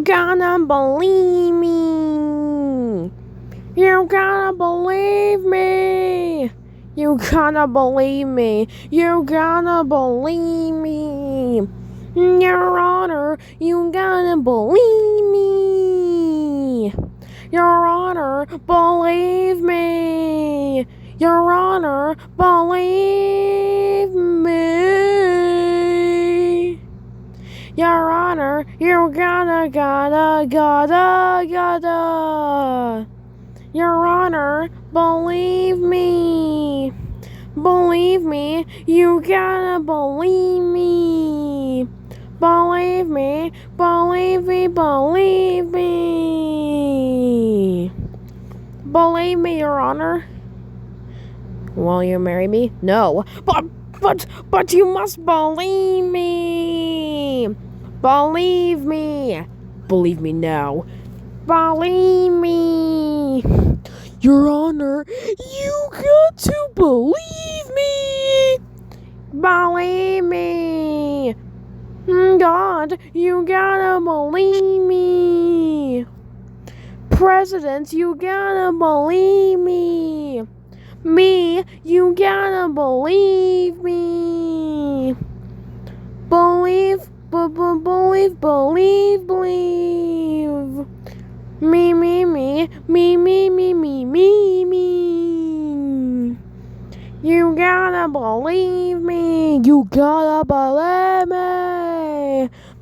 gotta believe me. You gotta believe me. You gotta believe me. You gotta believe me. Your Honor, you gotta believe me. Your Honor, believe me. Your Honor, believe me. Your Honor, you gotta. Your Honor, believe me. Believe me, you gotta believe me. Believe me, believe me, believe me. Believe me, Your Honor. Will you marry me? No. But you must believe me. Believe me. Believe me now. Believe me. Your Honor, you got to believe me. Believe me. God, you gotta believe me. President, you gotta believe me. Me, you gotta believe me. Believe. Me. You gotta believe me. You gotta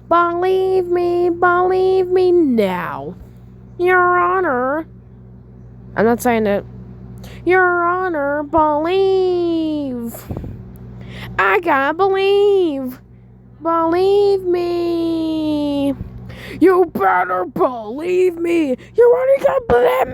believe me. Believe me now. Your Honor. I'm not saying it. Your Honor, believe. I gotta believe. Believe me. You better believe me. Your Honor, you gotta believe